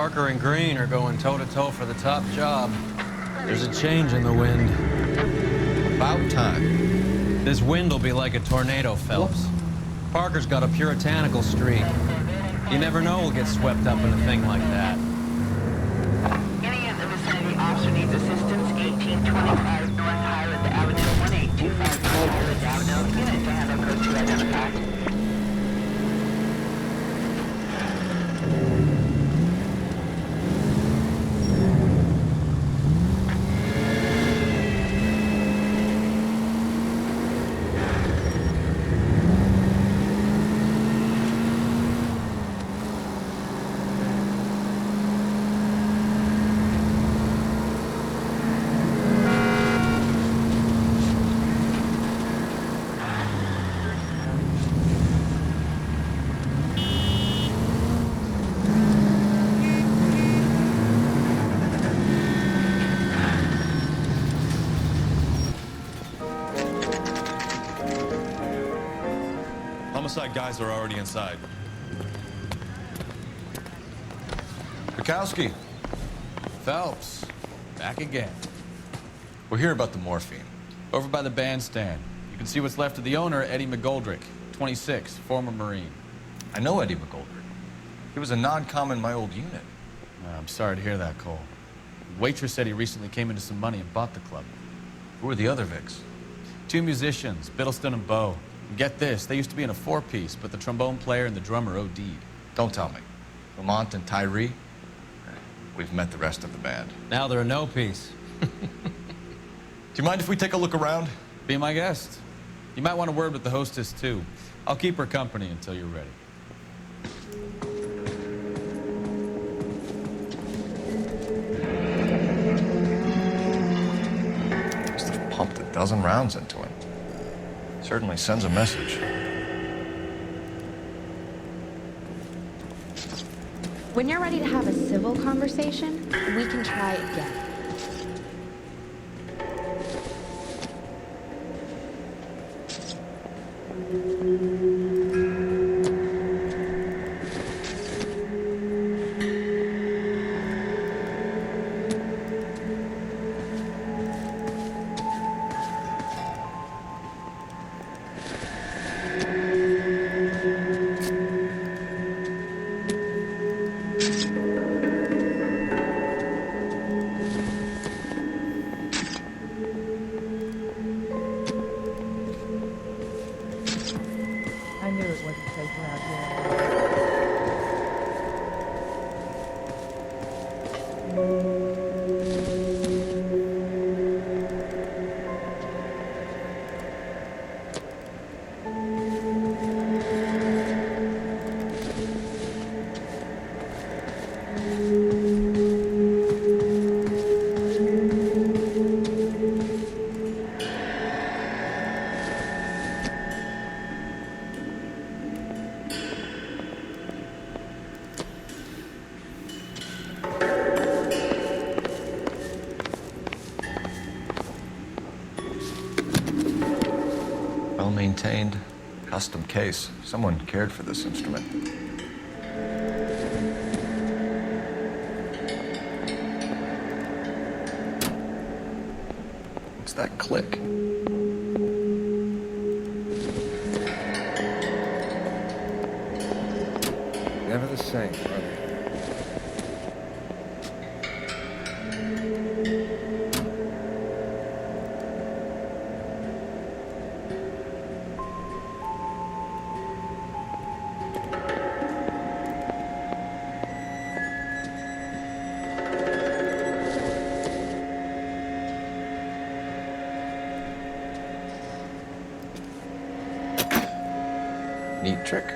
Parker and Green are going toe-to-toe for the top job. There's a change in the wind. About time. This wind will be like a tornado, Phelps. Parker's got a puritanical streak. You never know we'll get swept up in a thing like that. Any of the vicinity officer needs assistance, 1825 North Highland Avenue, 1825 North Highland Avenue. Unit to handle code 2 identified. Homicide guys are already inside. Bukowski, Phelps, back again. we're here about the morphine. Over by the bandstand. You can see what's left of the owner, Eddie McGoldrick, 26, former Marine. I know Eddie McGoldrick. He was a non-com in my old unit. I'm sorry to hear that, Cole. The waitress said he recently came into some money and bought the club. Who were the other Vics? 2 musicians, Biddleston and Bowe. And get this, they used to be in a 4-piece, but the trombone player and the drummer OD'd. Don't tell me. Lamont and Tyree? We've met the rest of the band. Now they're a no-piece. Do you mind if we take a look around? Be my guest. You might want a word with the hostess, too. I'll keep her company until you're ready. Must have pumped a dozen rounds into him. Certainly sends a message. When you're ready to have a civil conversation, we can try again. I knew it wasn't safe around here. Well-maintained, custom case. Someone cared for this instrument. What's that click? Never the same, are they? Neat trick.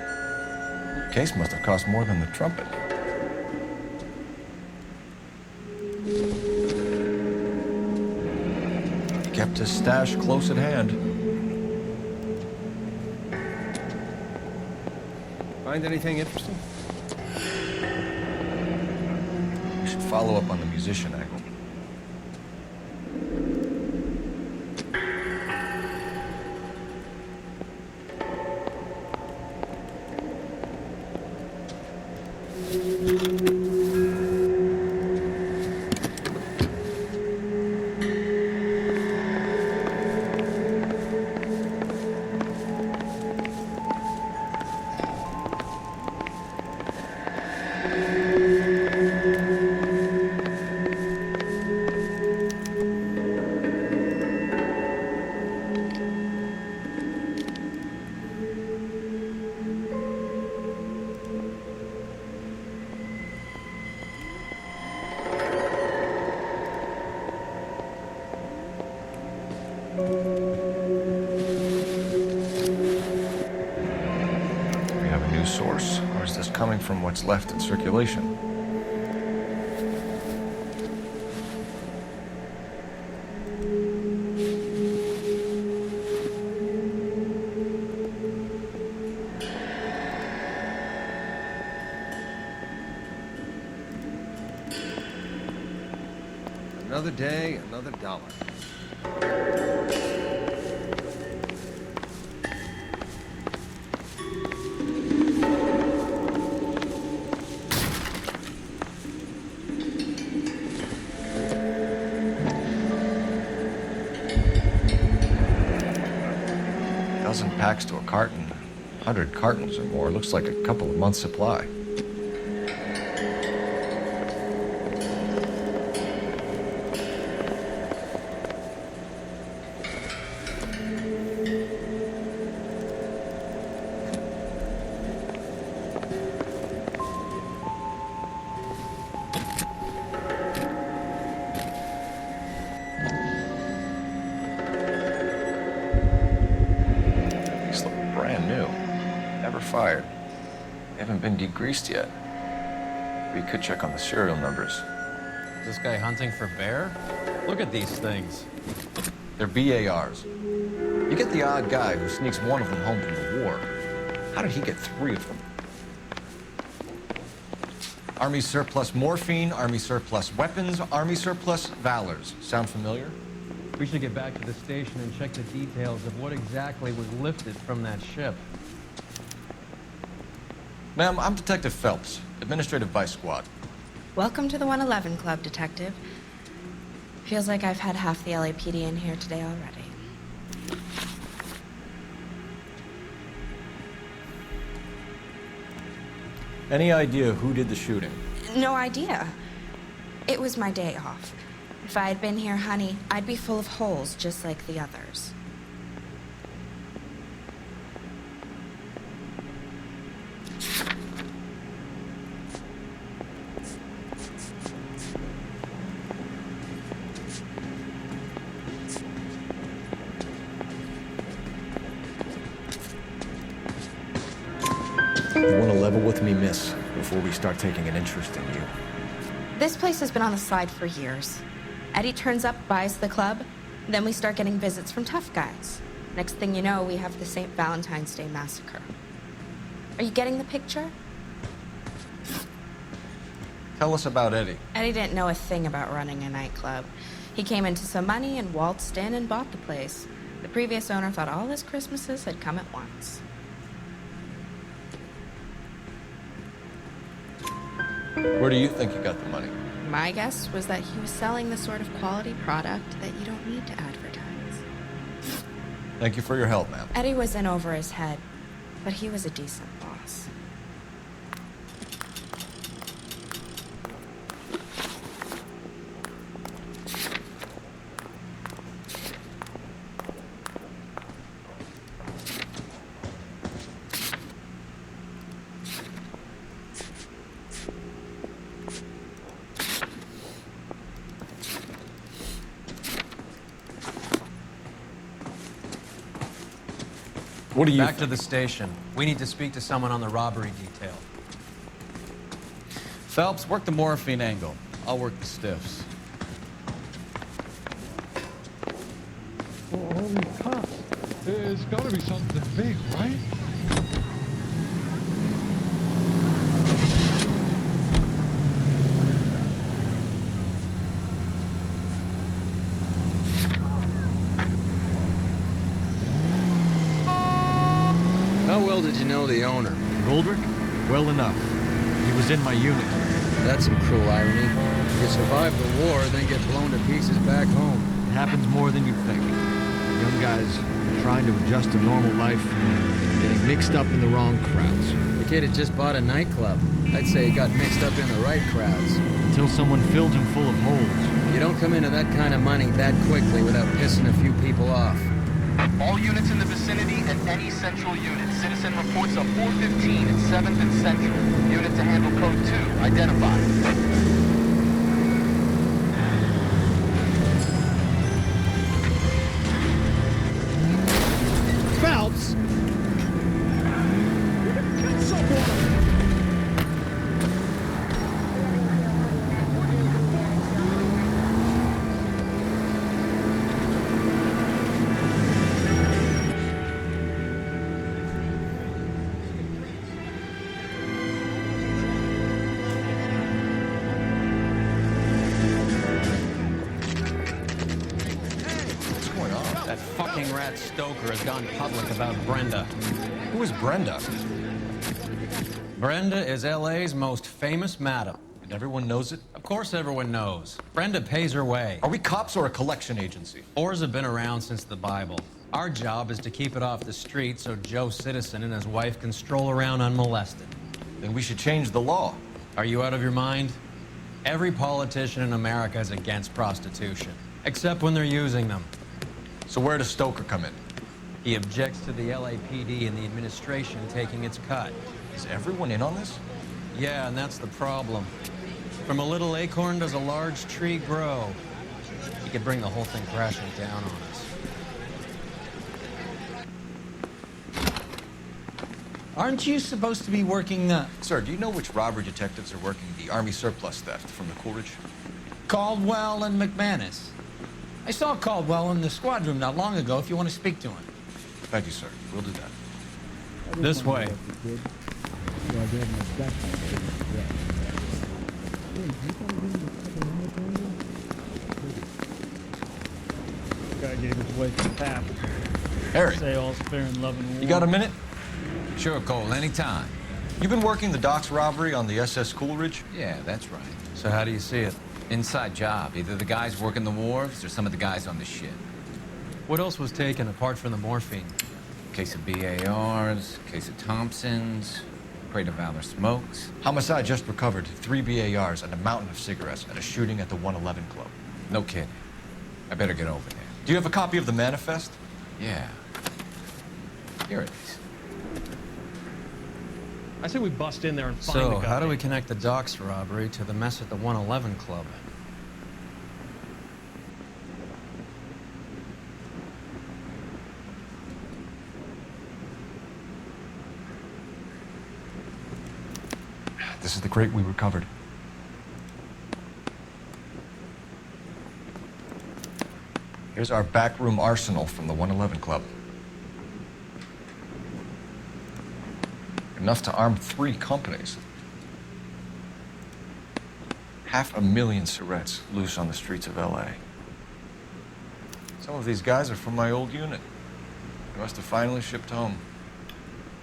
Case must have cost more than the trumpet. He kept his stash close at hand. Find anything interesting? We should follow up on the musician angle. going from what's left in circulation. Another day, another dollar. Dozen packs to a carton. 100 cartons or more. Looks like a couple of months' supply. These look brand new. Never fired. They haven't been degreased yet. We could check on the serial numbers. Is this guy hunting for bear? Look at these things. They're BARs. You get the odd guy who sneaks one of them home from the war. How did he get 3 of them? Army surplus morphine, Army surplus weapons, Army surplus valors. Sound familiar? We should get back to the station and check the details of what exactly was lifted from that ship. Ma'am, I'm Detective Phelps, Administrative Vice Squad. Welcome to the 111 Club, Detective. Feels like I've had half the LAPD in here today already. Any idea who did the shooting? No idea. It was my day off. If I had been here, honey, I'd be full of holes just like the others. You want to level with me, miss, before we start taking an interest in you? This place has been on the slide for years. Eddie turns up, buys the club, then we start getting visits from tough guys. Next thing you know, we have the St. Valentine's Day massacre. Are you getting the picture? Tell us about Eddie. Eddie didn't know a thing about running a nightclub. He came into some money and waltzed in and bought the place. The previous owner thought all his Christmases had come at once. Where do you think you got the money? My guess was that he was selling the sort of quality product that you don't need to advertise. Thank you for your help, ma'am. Eddie was in over his head, but he was a decent boss. What do you Back to the station. We need to speak to someone on the robbery detail. Phelps, work the morphine angle. I'll work the stiffs. Oh, holy cops. There's gotta be something big, right? How well did you know the owner? Goldrick? Well enough. He was in my unit. That's some cruel irony. You survive the war, then get blown to pieces back home. It happens more than you think. Young guys trying to adjust to normal life, getting mixed up in the wrong crowds. The kid had just bought a nightclub. I'd say he got mixed up in the right crowds. Until someone filled him full of holes. You don't come into that kind of money that quickly without pissing a few people off. All units in the vicinity and any central unit. Citizen reports of 415 at 7th and Central. Unit to handle code 2. Identified. Phelps! rat Stoker has gone public about Brenda. Who is Brenda? Brenda is LA's most famous madam. And everyone knows it? Of course everyone knows. Brenda pays her way. Are we cops or a collection agency? Whores have been around since the Bible. Our job is to keep it off the street so Joe Citizen and his wife can stroll around unmolested. Then we should change the law. Are you out of your mind? Every politician in America is against prostitution, except when they're using them. So where does Stoker come in? He objects to the LAPD and the administration taking its cut. Is everyone in on this? Yeah, and that's the problem. From a little acorn does a large tree grow. He could bring the whole thing crashing down on us. Aren't you supposed to be working the... Sir, do you know which robbery detectives are working the Army surplus theft from the Coolidge? Caldwell and McManus? I saw Caldwell in the squad room not long ago if you want to speak to him. Thank you, sir. We'll do that. This way. Guy gave his wife a tap. Harry. Say all's fair in love and war. You got a minute? Sure, Cole, anytime. You've been working the docks robbery on the SS Coolidge? Yeah, that's right. So how do you see it? Inside job. Either the guys working the wharves or some of the guys on the ship. What else was taken apart from the morphine? Case of BARs, case of Thompsons, crate of Valor smokes. Homicide just recovered 3 BARs and a mountain of cigarettes at a shooting at the 111 Club. No kidding. I better get over there. Do you have a copy of the manifest? Yeah. Here it is. I say we bust in there and find the So, guy. how do we connect the docks robbery to the mess at the 111 Club? This is the crate we recovered. Here's our backroom arsenal from the 111 Club. Enough to arm 3 companies. 500,000 cigarettes loose on the streets of LA. Some of these guys are from my old unit. They must have finally shipped home.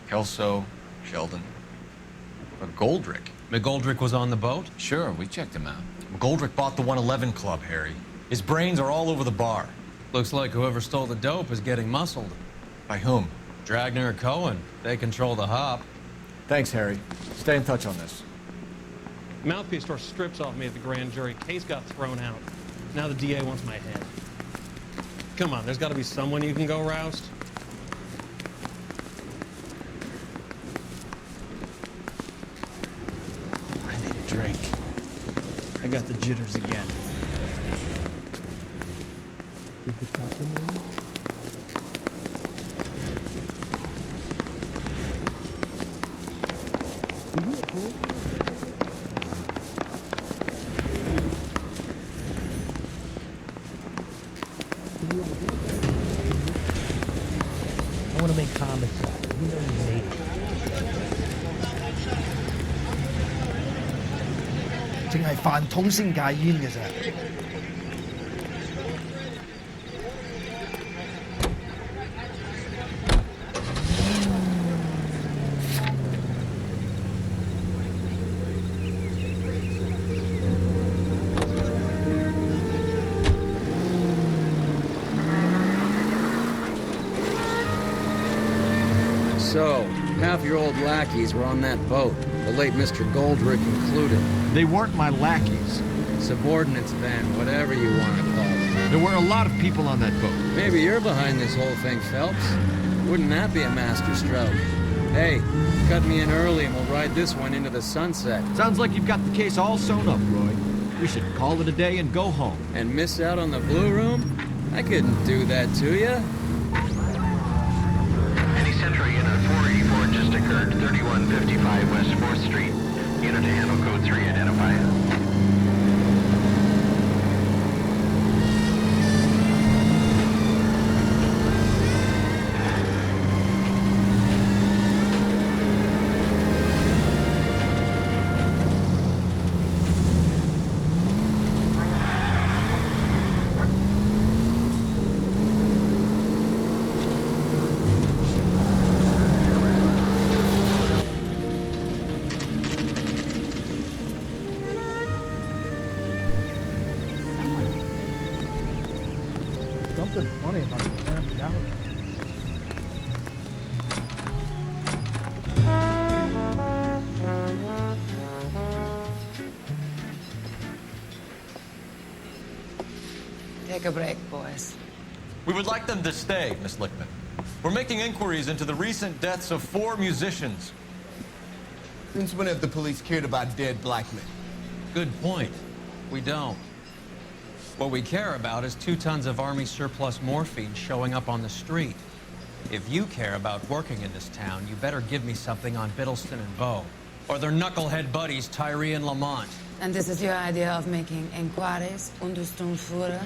Kelso, Sheldon. But Goldrick. McGoldrick was on the boat? Sure, we checked him out. McGoldrick bought the 111 Club, Harry. His brains are all over the bar. Looks like whoever stole the dope is getting muscled. By whom? Dragner or Cohen. They control the hop. Thanks, Harry. Stay in touch on this. Mouthpiece tore strips off me at the grand jury. Case got thrown out. Now the DA wants my head. Come on, there's got to be someone you can go roust. I need a drink. I got the jitters again. I want to make homicide. You know you made it. 淨係飯桶先戒煙嘅咋。So, half your old lackeys were on that boat, the late Mr. Goldrick included. They weren't my lackeys. Subordinates then, whatever you want to call them. There were a lot of people on that boat. Maybe you're behind this whole thing, Phelps. Wouldn't that be a masterstroke? Hey, cut me in early and we'll ride this one into the sunset. Sounds like you've got the case all sewn up, Roy. We should call it a day and go home. And miss out on the Blue Room? I couldn't do that to you. Any Central Unit 484 just occurred, 3155 West 4th Street. Unit to handle code 3, identify it. something funny about the damn galaxy. Take a break, boys. We would like them to stay, Miss Lickman. We're making inquiries into the recent deaths of 4 musicians. Since when have the police cared about dead black men? Good point. We don't. What we care about is 2 tons of Army surplus morphine showing up on the street. If you care about working in this town, you better give me something on Biddleston and Bow, or their knucklehead buddies Tyree and Lamont. And this is your idea of making inquiries, Untersturmführer?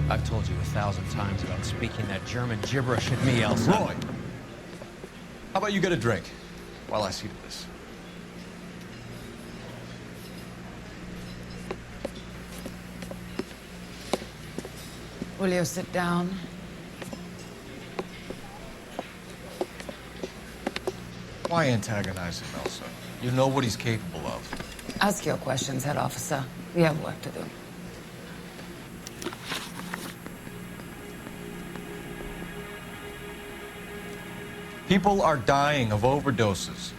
I've told you 1,000 times about speaking that German gibberish at me, Elsa. Roy! How about you get a drink while I see to this? Will you sit down? Why antagonize him, Elsa? You know what he's capable of. Ask your questions, head officer. We have work to do. People are dying of overdoses.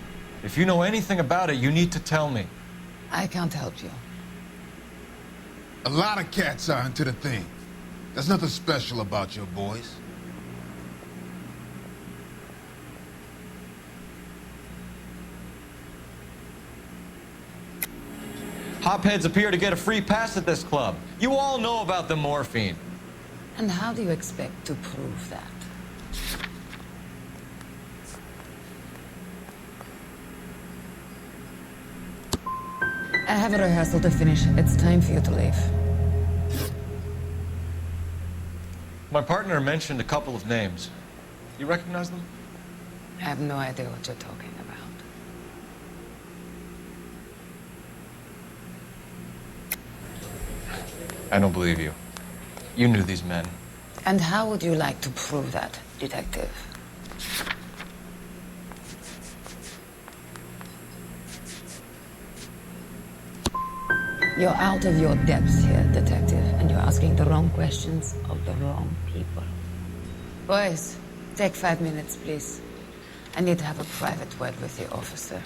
If you know anything about it, you need to tell me. I can't help you. A lot of cats are into the thing. There's nothing special about your boys. Hopheads appear to get a free pass at this club. You all know about the morphine. And how do you expect to prove that? I have a rehearsal to finish. It's time for you to leave. My partner mentioned a couple of names. You recognize them? I have no idea what you're talking about. I don't believe you. You knew these men. And how would you like to prove that, detective? You're out of your depths here, detective, and you're asking the wrong questions of the wrong people. Boys, take 5 minutes, please. I need to have a private word with the officer.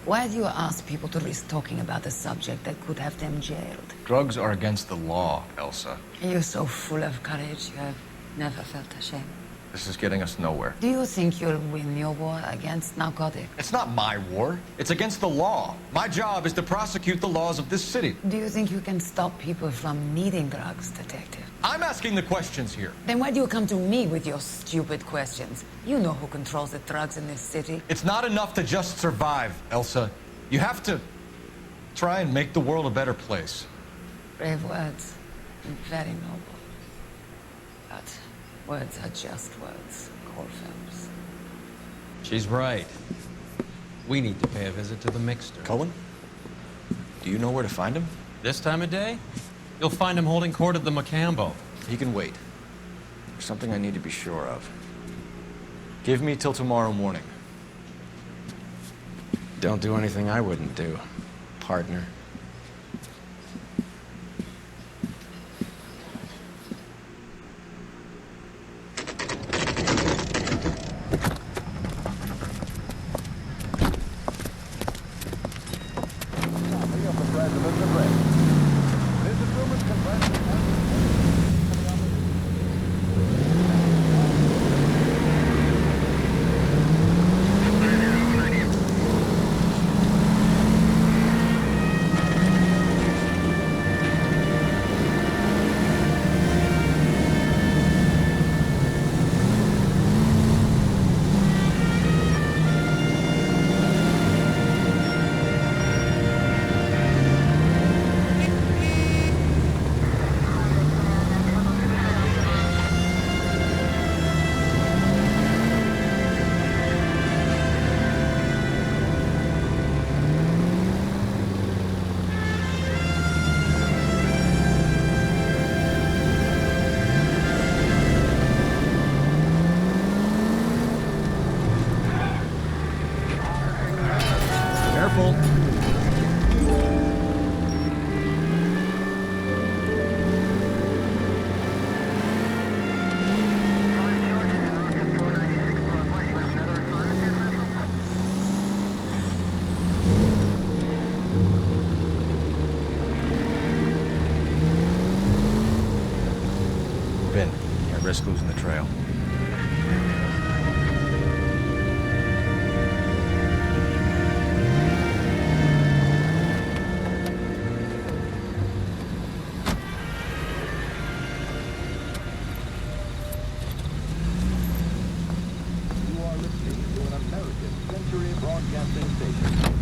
Why do you ask people to risk talking about a subject that could have them jailed? Drugs are against the law, Elsa. You're so full of courage, you have never felt ashamed. This is getting us nowhere. Do you think you'll win your war against narcotics? It's not my war. It's against the law. My job is to prosecute the laws of this city. Do you think you can stop people from needing drugs, detective? I'm asking the questions here. Then why do you come to me with your stupid questions? You know who controls the drugs in this city. It's not enough to just survive, Elsa. You have to try and make the world a better place. Brave words, and very noble. But words are just words, Corfams. She's right. We need to pay a visit to the Mixter. Cohen? Do you know where to find him? This time of day? You'll find him holding court at the Macambo. He can wait. There's something I need to be sure of. Give me till tomorrow morning. Don't do anything I wouldn't do, partner. risk losing the trail. You are listening to an American Century Broadcasting Station.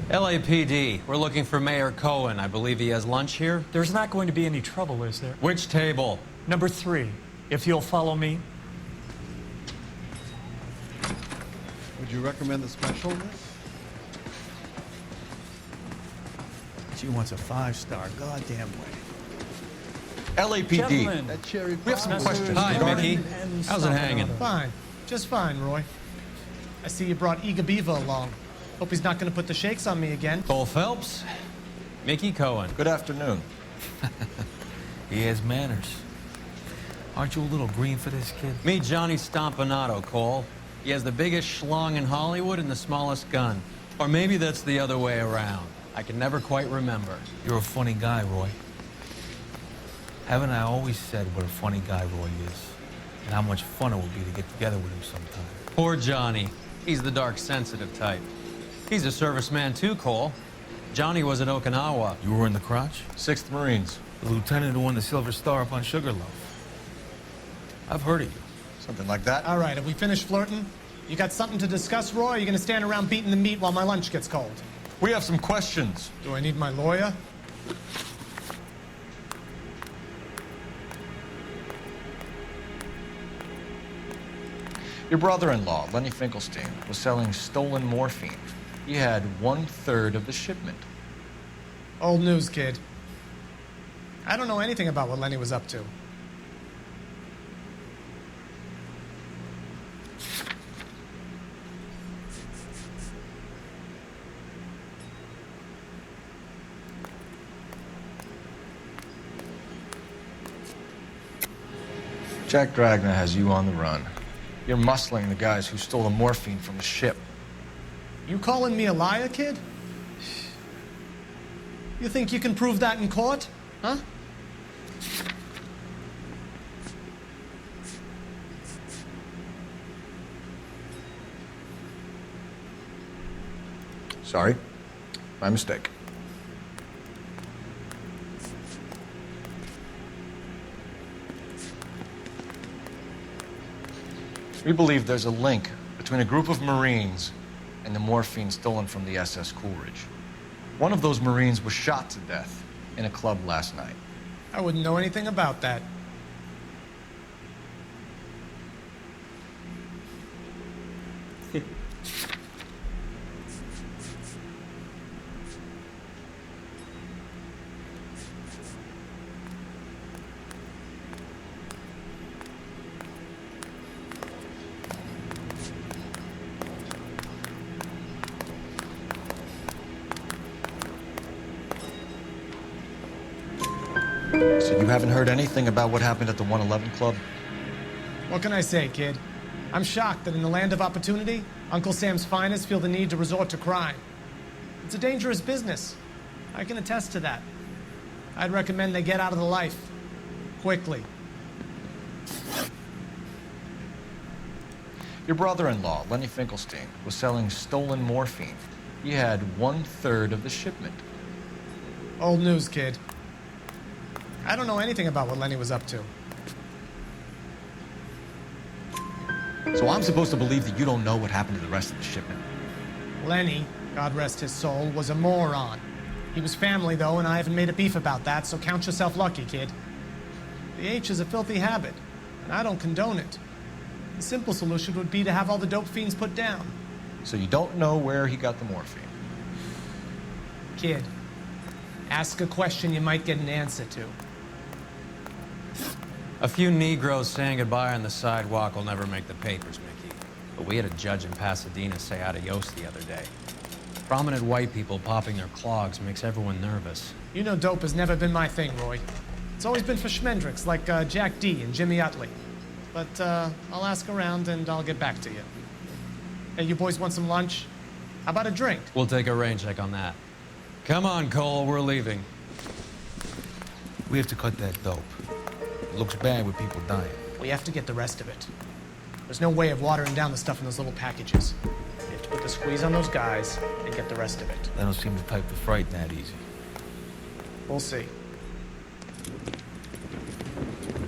LAPD, we're looking for Mayor Cohen. I believe he has lunch here. There's not going to be any trouble, is there? Which table? Number 3, if you'll follow me. Would you recommend the special, miss? She wants a 5-star goddamn way. LAPD. That cherry We have some pie. questions. Hi, regarding- Mickey. How's it hanging? Fine. Just fine, Roy. I see you brought Eager Beaver along. Hope he's not going to put the shakes on me again. Cole Phelps, Mickey Cohen. Good afternoon. He has manners. Aren't you a little green for this kid? Meet Johnny Stompanato, Cole. He has the biggest schlong in Hollywood and the smallest gun. Or maybe that's the other way around. I can never quite remember. You're a funny guy, Roy. Haven't I always said what a funny guy Roy is? And how much fun it would be to get together with him sometime. Poor Johnny. He's the dark, sensitive type. He's a serviceman too, Cole. Johnny was in Okinawa. You were in the crotch? 6th Marines. The lieutenant who won the Silver Star up on Sugarloaf. I've heard of you. Something like that. All right, have we finished flirting? You got something to discuss, Roy? Or are you going to stand around beating the meat while my lunch gets cold? We have some questions. Do I need my lawyer? Your brother-in-law, Lenny Finkelstein, was selling stolen morphine. He had 1/3 of the shipment. Old news, kid. I don't know anything about what Lenny was up to. Jack Dragna has you on the run. You're muscling the guys who stole the morphine from the ship. You calling me a liar, kid? You think you can prove that in court? Huh? Sorry. My mistake. We believe there's a link between a group of Marines and the morphine stolen from the SS Coolidge. One of those Marines was shot to death in a club last night. I wouldn't know anything about that. So you haven't heard anything about what happened at the 111 Club? What can I say, kid? I'm shocked that in the land of opportunity, Uncle Sam's finest feel the need to resort to crime. It's a dangerous business. I can attest to that. I'd recommend they get out of the life. Quickly. Your brother-in-law, Lenny Finkelstein, was selling stolen morphine. He had 1/3 of the shipment. Old news, kid. I don't know anything about what Lenny was up to. So I'm supposed to believe that you don't know what happened to the rest of the shipment? Lenny, God rest his soul, was a moron. He was family, though, and I haven't made a beef about that, so count yourself lucky, kid. The H is a filthy habit, and I don't condone it. The simple solution would be to have all the dope fiends put down. So you don't know where he got the morphine? Kid, ask a question you might get an answer to. A few Negroes saying goodbye on the sidewalk will never make the papers, Mickey. But we had a judge in Pasadena say adios the other day. Prominent white people popping their clogs makes everyone nervous. You know dope has never been my thing, Roy. It's always been for schmendricks like Jack D. and Jimmy Utley. But I'll ask around and I'll get back to you. Hey, you boys want some lunch? How about a drink? We'll take a rain check on that. Come on, Cole, we're leaving. We have to cut that dope. It looks bad with people dying. We have to get the rest of it. There's no way of watering down the stuff in those little packages. We have to put the squeeze on those guys and get the rest of it. They don't seem the type to frighten that easy. We'll see.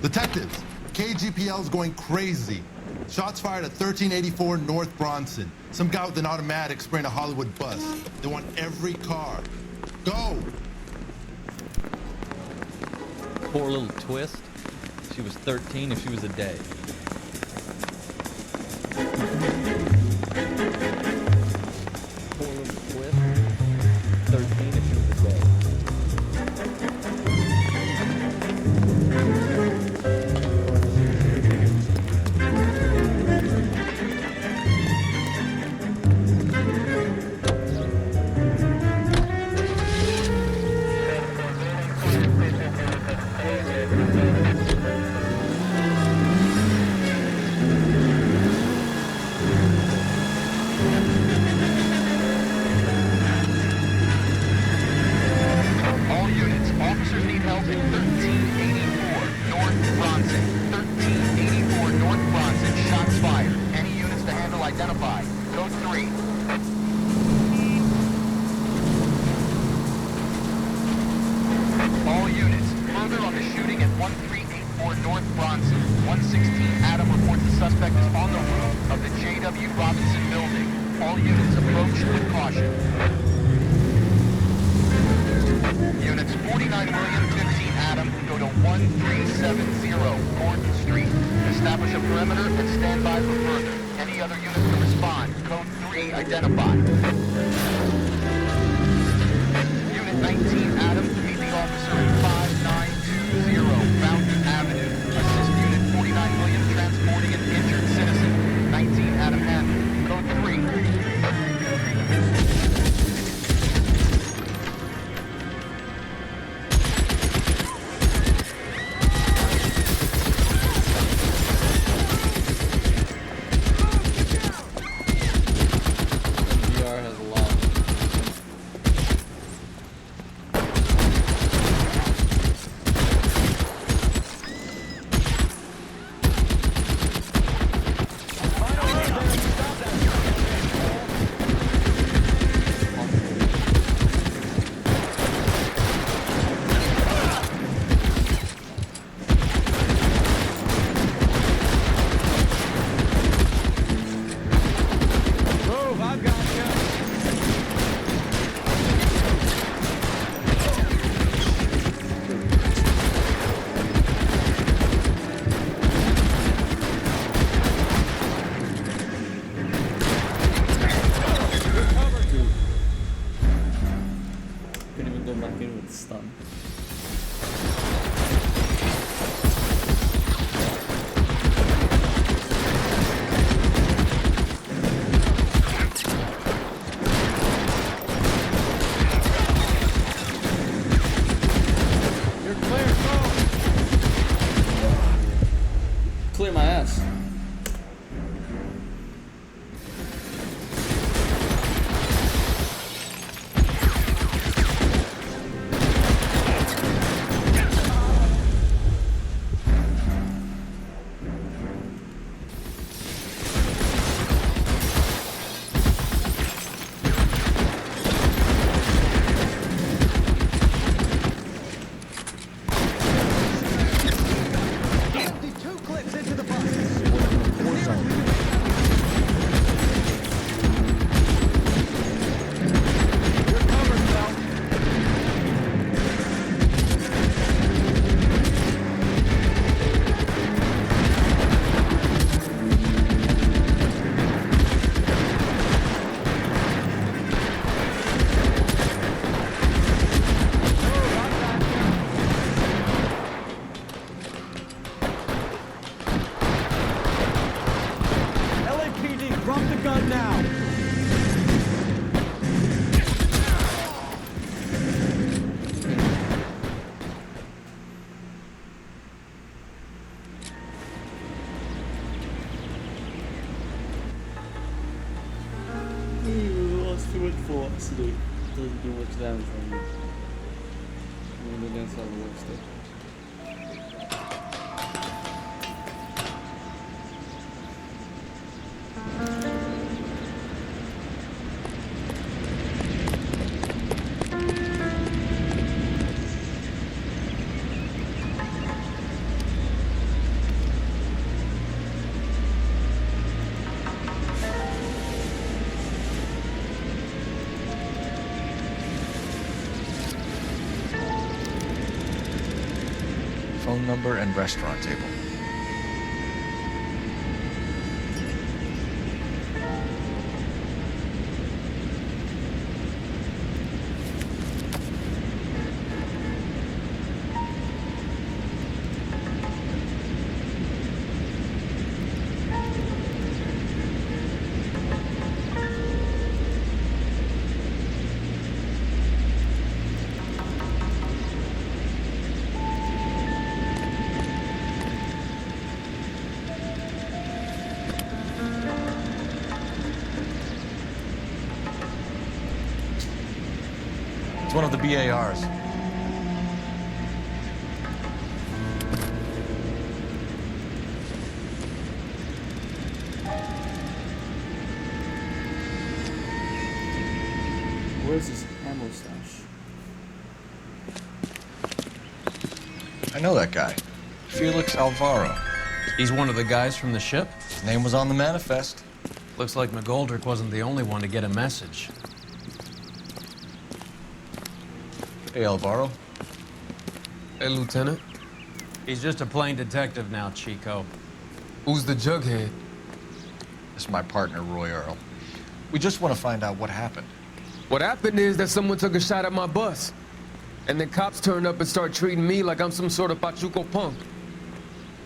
Detectives, KGPL's going crazy. Shots fired at 1384 North Bronson. Some guy with an automatic spraying a Hollywood bus. They want every car. Go! Poor little twist. She was 13 if she was a day. Poor little twist. 13 if she was a day. All units, officers need help in 1384 North Bronson. 1384 North Bronson, shots fired. Any units to handle identify. Code 3. All units, further on the shooting at 1384 North Bronson. 116 Adam reports the suspect is on the roof of the J.W. Robinson building. All units approach with caution. Units 49 William, 15 Adam, go to 1370 Gordon Street. Establish a perimeter and stand by for further. Any other units to respond. Code 3, identify. Unit 19 Adam, meet the officer at 5920 Fountain Avenue. Assist Unit 49 William transporting an injured citizen. 19 Adam handled. Code 3. VR has lost. Move, I've got you. Couldn't even go back in with stun. You're clear, go. do much damage on you. I'm gonna dance on the lipstick. Phone number and restaurant table. It's one of the BARs. Where's his ammo stash? I know that guy. Felix Alvaro. He's one of the guys from the ship? His name was on the manifest. Looks like McGoldrick wasn't the only one to get a message. Hey, Alvaro. Hey, Lieutenant. He's just a plain detective now, Chico. Who's the jughead? This is my partner, Roy Earl. We just want to find out what happened. What happened is that someone took a shot at my bus. And then cops turned up and started treating me like I'm some sort of Pachuco punk.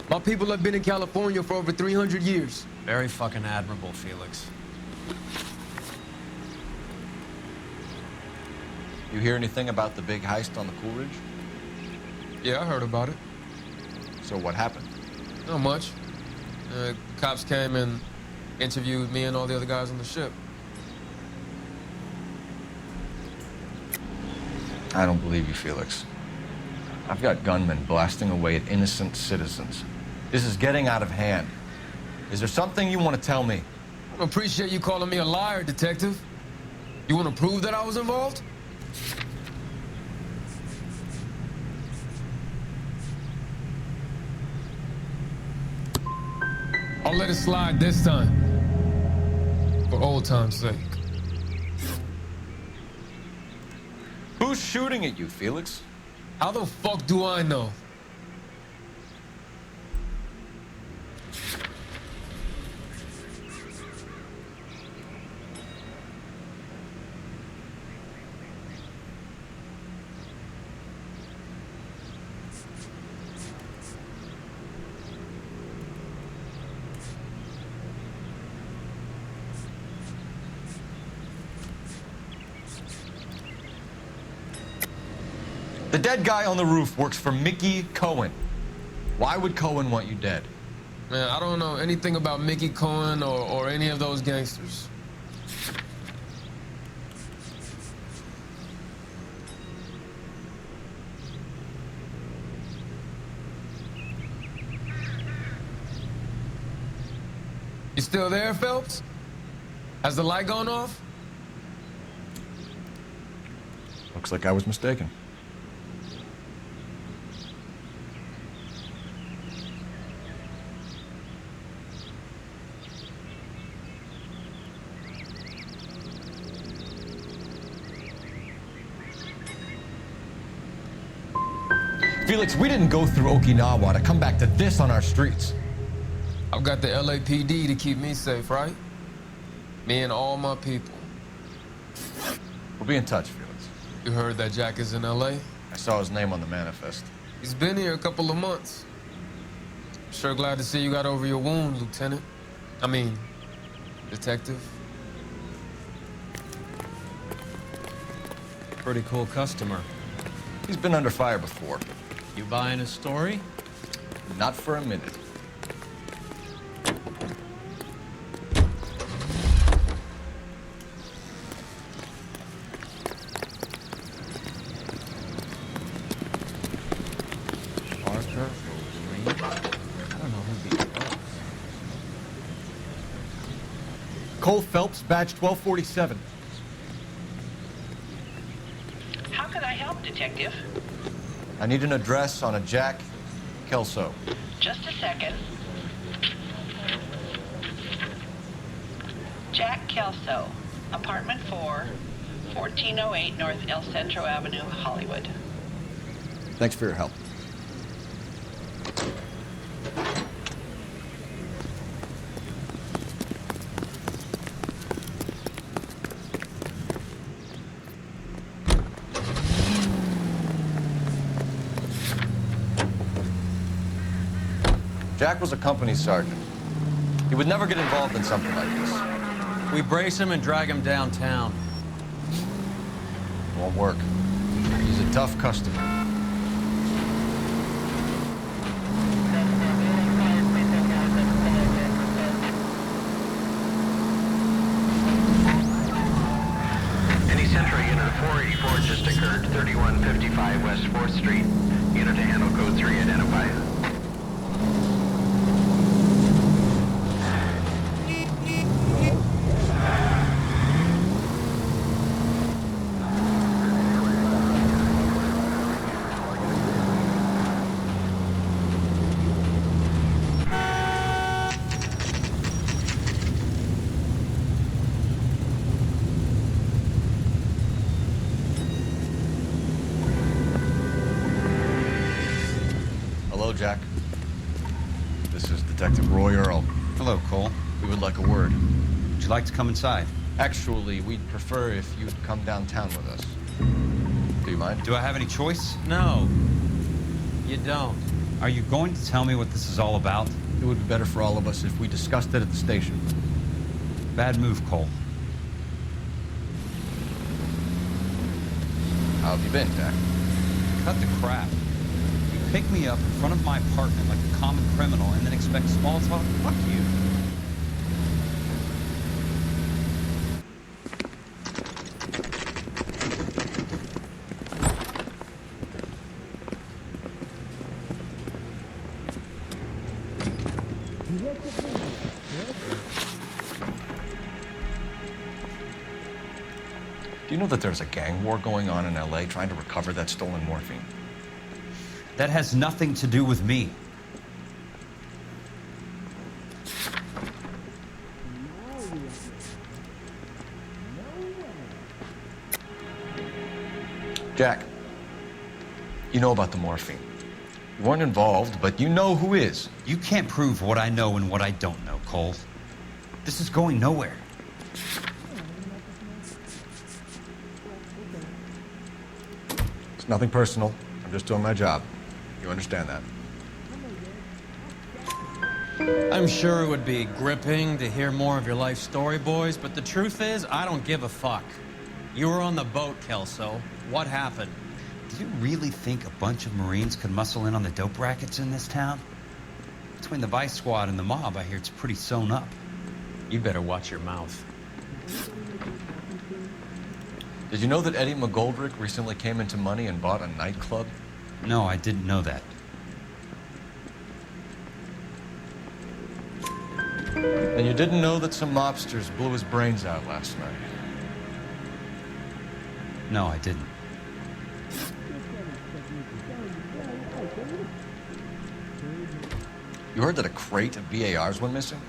My people have been in California for over 300 years. Very fucking admirable, Felix. You hear anything about the big heist on the Coolidge? Yeah, I heard about it. So what happened? Not much. Cops came and interviewed me and all the other guys on the ship. I don't believe you, Felix. I've got gunmen blasting away at innocent citizens. This is getting out of hand. Is there something you want to tell me? I appreciate you calling me a liar, Detective. You want to prove that I was involved? I'll let it slide this time. For old time's sake. Who's shooting at you, Felix? How the fuck do I know? The dead guy on the roof works for Mickey Cohen. Why would Cohen want you dead? Man, I don't know anything about Mickey Cohen or any of those gangsters. You still there, Phelps? Has the light gone off? Looks like I was mistaken. Felix, we didn't go through Okinawa to come back to this on our streets. I've got the LAPD to keep me safe, right? Me and all my people. We'll be in touch, Felix. You heard that Jack is in LA? I saw his name on the manifest. He's been here a couple of months. Sure glad to see you got over your wound, Lieutenant. I mean, Detective. Pretty cool customer. He's been under fire before. You buying his story? Not for a minute. Cole Phelps, badge 1247. How can I help, Detective? I need an address on a Jack Kelso. Just a second. Jack Kelso, apartment 4, 1408 North El Centro Avenue, Hollywood. Thanks for your help. Jack was a company sergeant. He would never get involved in something like this. We brace him and drag him downtown. Won't work. He's a tough customer. Any Central unit of 484 just occurred, 3155 West 4th Street. Unit to handle code 3, identify. Hello, Jack. This is Detective Roy Earl. Hello, Cole. We would like a word. Would you like to come inside? Actually, we'd prefer if you'd come downtown with us. Do you mind? Do I have any choice? No, you don't. Are you going to tell me what this is all about? It would be better for all of us if we discussed it at the station. Bad move, Cole. How have you been, Jack? Cut the crap. You pick me up in front of my apartment like a common criminal and then expect small talk? Fuck you. Do you know that there's a gang war going on in LA trying to recover that stolen morphine? That has nothing to do with me. Jack, you know about the morphine. You weren't involved, but you know who is. You can't prove what I know and what I don't know, Cole. This is going nowhere. It's nothing personal. I'm just doing my job. You understand that? I'm sure it would be gripping to hear more of your life story, boys, but the truth is, I don't give a fuck. You were on the boat, Kelso. What happened? Do you really think a bunch of Marines could muscle in on the dope rackets in this town? Between the Vice Squad and the mob, I hear it's pretty sewn up. You better watch your mouth. Did you know that Eddie McGoldrick recently came into money and bought a nightclub? No, I didn't know that. And you didn't know that some mobsters blew his brains out last night? No, I didn't. You heard that a crate of BARs went missing?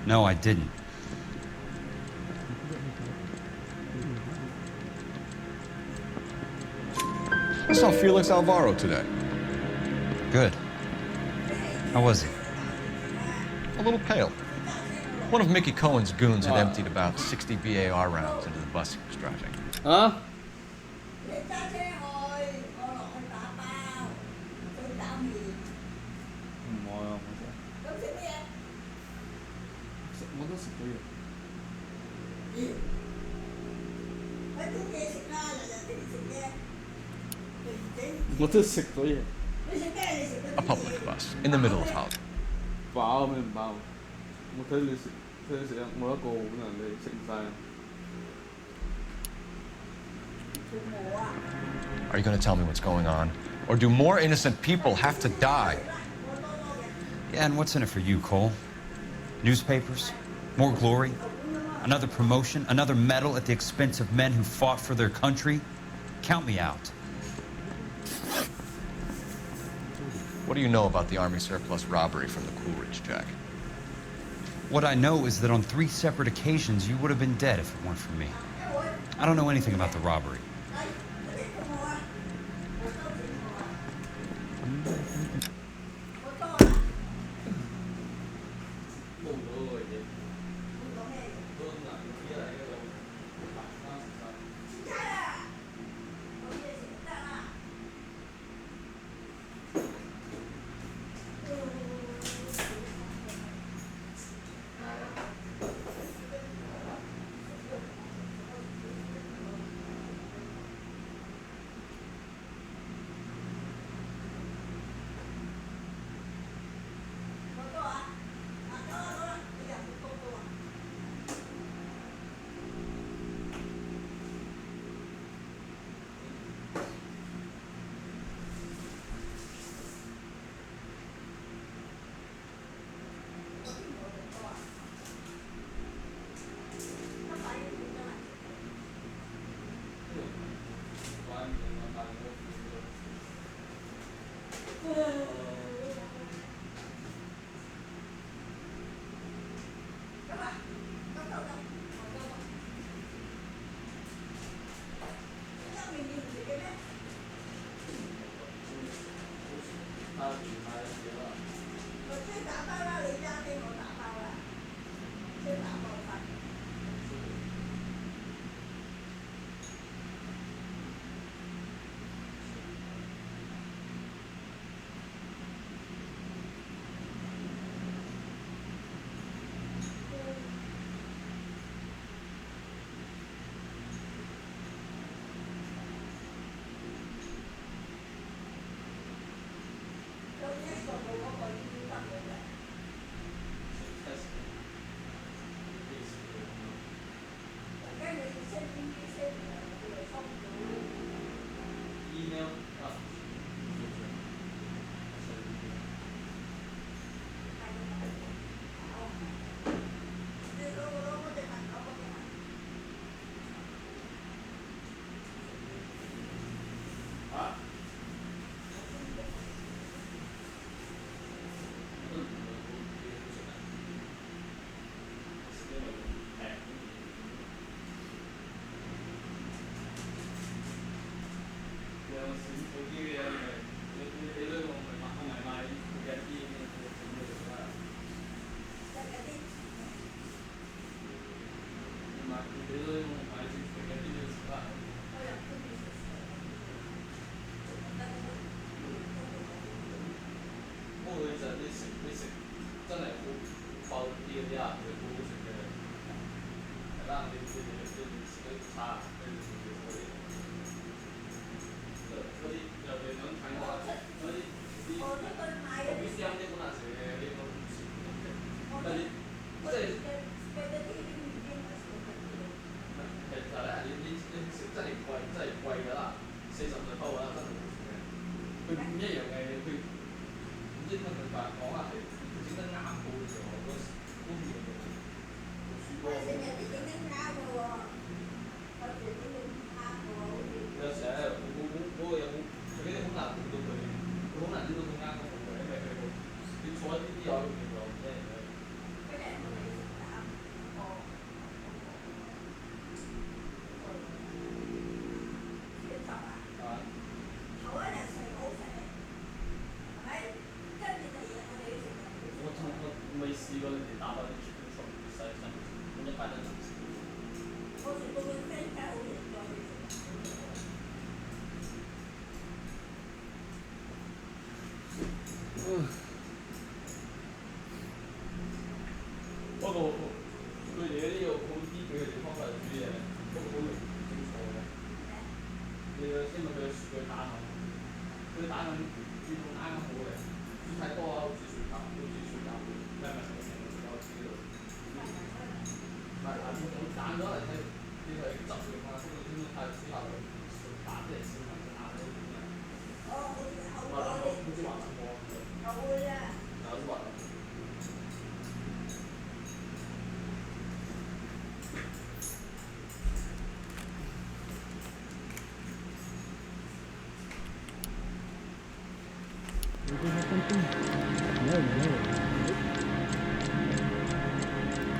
No, I didn't. I saw Felix Alvaro today. Good. How was he? A little pale. One of Mickey Cohen's goons had emptied about 60 BAR rounds into the bus he was driving. Hả? A public bus in the middle of Hollywood. Are you going to tell me what's going on? Or do more innocent people have to die? Yeah, and what's in it for you, Cole? Newspapers? More glory? Another promotion? Another medal at the expense of men who fought for their country? Count me out. What do you know about the Army surplus robbery from the Coolidge, Jack? What I know is that on 3 separate occasions, you would have been dead if it weren't for me. I don't know anything about the robbery.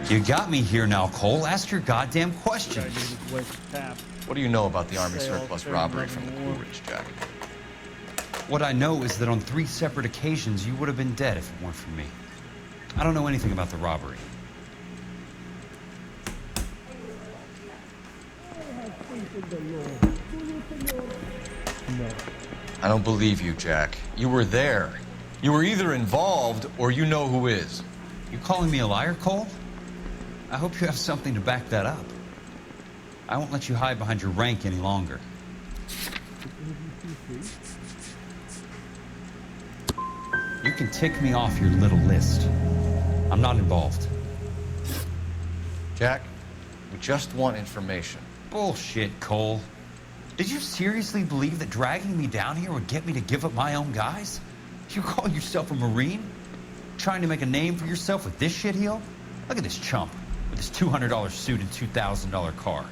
You got me here now, Cole. Ask your goddamn questions. What do you know about the Army surplus robbery from the Coolidge, Jack? What I know is that on 3 separate occasions, you would have been dead if it weren't for me. I don't know anything about the robbery. I don't believe you, Jack. You were there. You were either involved or you know who is. You calling me a liar, Cole? I hope you have something to back that up. I won't let you hide behind your rank any longer. You can tick me off your little list. I'm not involved. Jack, we just want information. Bullshit, Cole. Did you seriously believe that dragging me down here would get me to give up my own guys? You call yourself a Marine? Trying to make a name for yourself with this shitheel? Look at this chump with his $200 suit and $2,000 car.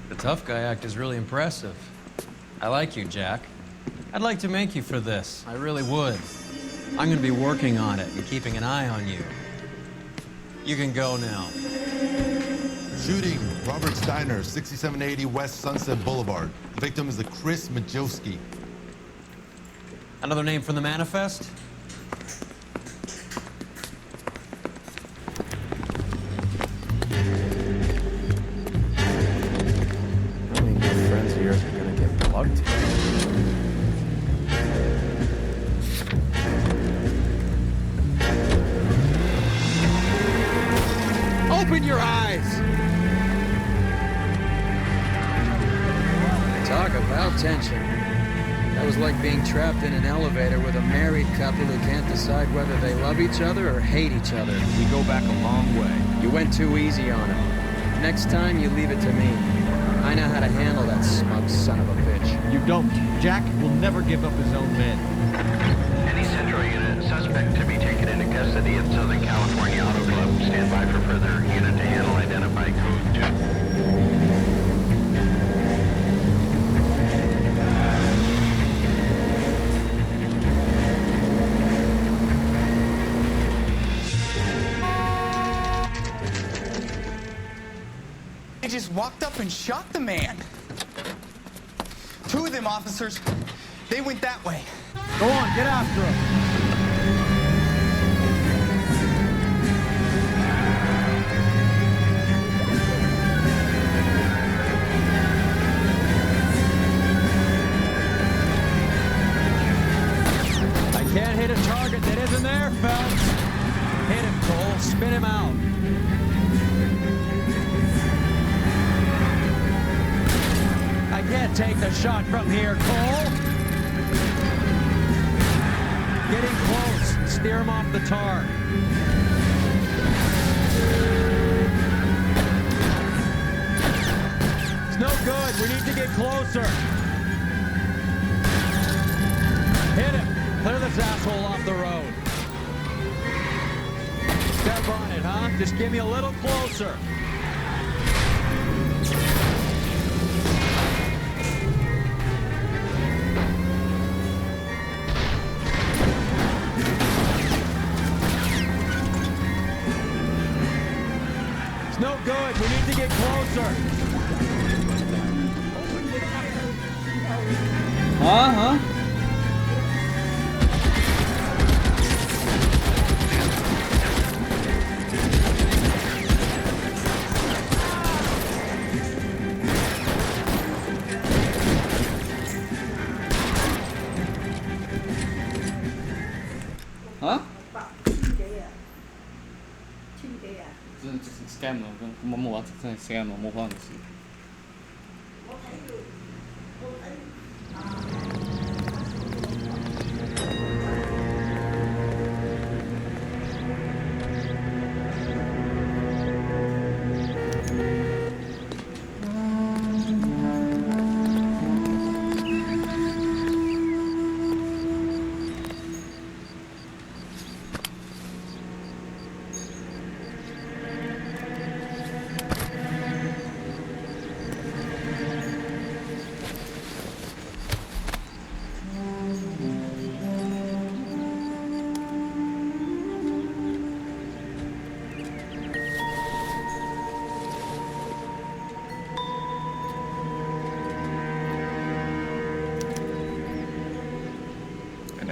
The tough guy act is really impressive. I like you, Jack. I'd like to make you for this. I really would. I'm gonna be working on it and keeping an eye on you. You can go now. Shooting, Robert Steiner, 6780 West Sunset Boulevard. The victim is a Chris Majowski. Another name from the manifest? I mean, your friends here are gonna get plugged. Open your eyes! Talk about tension. That was like being trapped in an elevator with a married couple who can't decide whether they love each other or hate each other. We go back a long way. You went too easy on him. Next time, you leave it to me. I know how to handle that smug son of a bitch. You don't. Jack will never give up his own men. Any Central unit, suspect to be taken into custody at Southern California Auto Club. Stand by for further unit to handle identify code 2. They just walked up and shot the man. 2 of them officers, they went that way. Go on, get after him. I can't hit a target that isn't there, Phelps. Hit him, Cole. Spin him out. I can't take the shot from here, Cole. Getting close. Steer him off the tar. It's no good. We need to get closer. Hit him. Clear this asshole off the road. Step on it, huh? Just give me a little closer. It's no good. We need to get closer. Uh-huh. Hả? Scam rồi, không mua scam rồi, mua hoa được.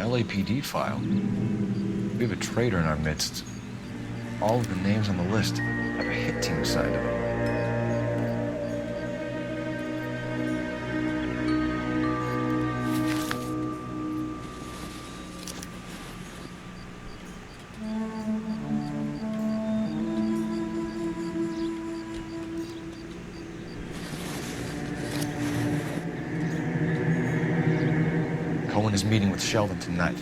LAPD file. We have a traitor in our midst. All of the names on the list have a hit team assigned to them. Cohen is meeting with Sheldon tonight.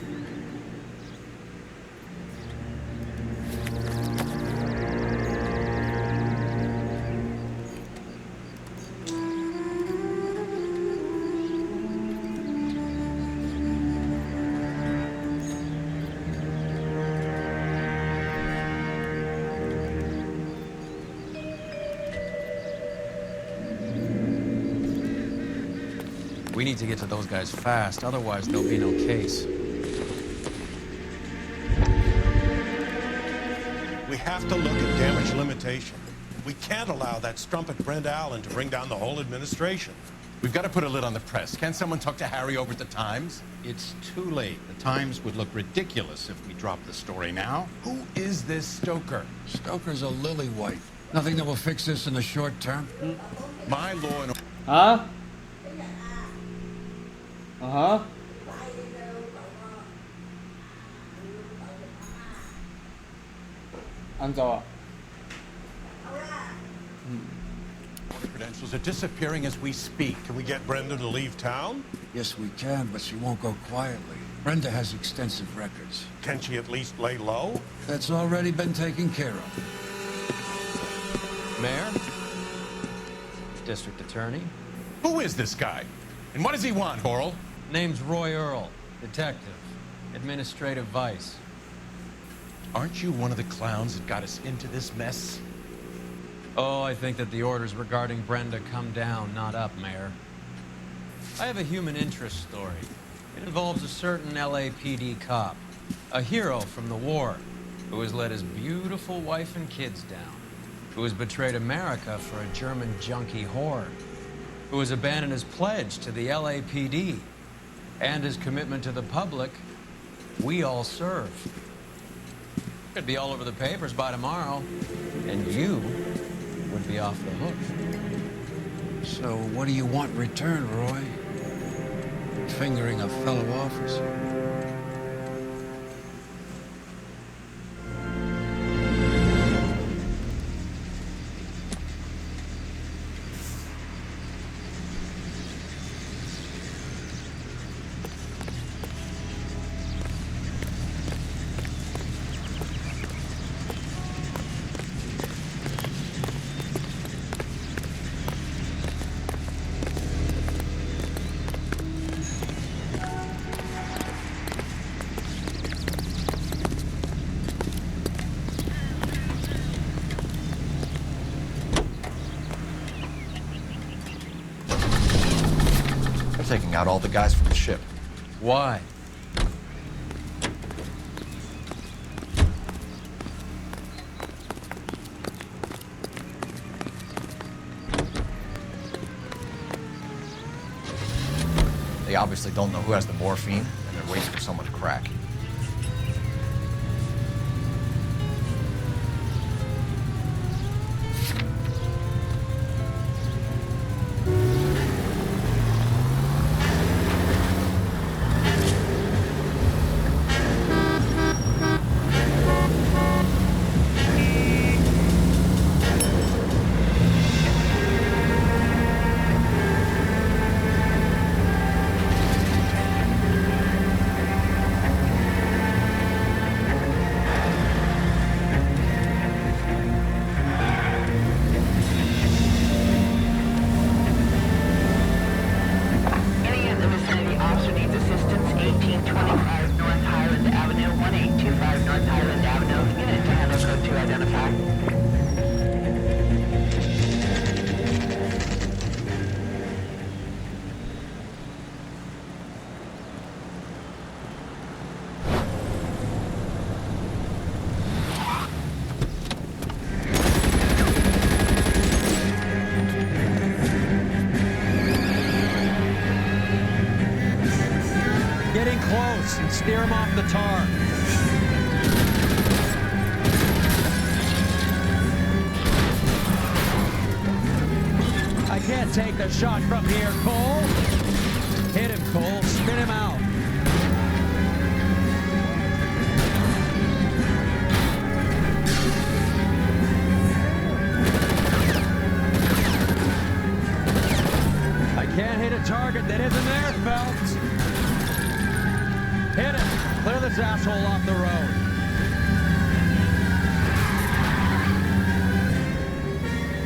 We need to get to those guys fast, otherwise there'll be no case. We have to look at damage limitation. We can't allow that strumpet Brent Allen to bring down the whole administration. We've got to put a lid on the press. Can't someone talk to Harry over at the Times? It's too late. The Times would look ridiculous if we dropped the story now. Who is this Stoker? Stoker's a lily-white. Nothing that will fix this in the short term. My law and... Hả? Hả? Ăn rồi. Credentials are disappearing as we speak. Can we get Brenda to leave town? Yes, we can, but she won't go quietly. Brenda has extensive records. Can she at least lay low? That's already been taken care of. Mayor? District Attorney? Who is this guy? And what does he want, Horrell? Name's Roy Earl, detective, administrative vice. Aren't you one of the clowns that got us into this mess? Oh, I think that the orders regarding Brenda come down, not up, Mayor. I have a human interest story. It involves a certain LAPD cop, a hero from the war, who has let his beautiful wife and kids down, who has betrayed America for a German junkie whore, who has abandoned his pledge to the LAPD and his commitment to the public. We all serve. Could be all over the papers by tomorrow, and you would be off the hook. So what do you want in return, Roy? Fingering a fellow officer? Taking out all the guys from the ship. Why? They obviously don't know who has the morphine, and they're waiting for someone to crack. Getting close and steer him off the tar. I can't take the shot from here, Cole. Hit him, Cole. Spin him out. I can't hit a target that isn't there, Phelps. Hit it. Clear this asshole off the road.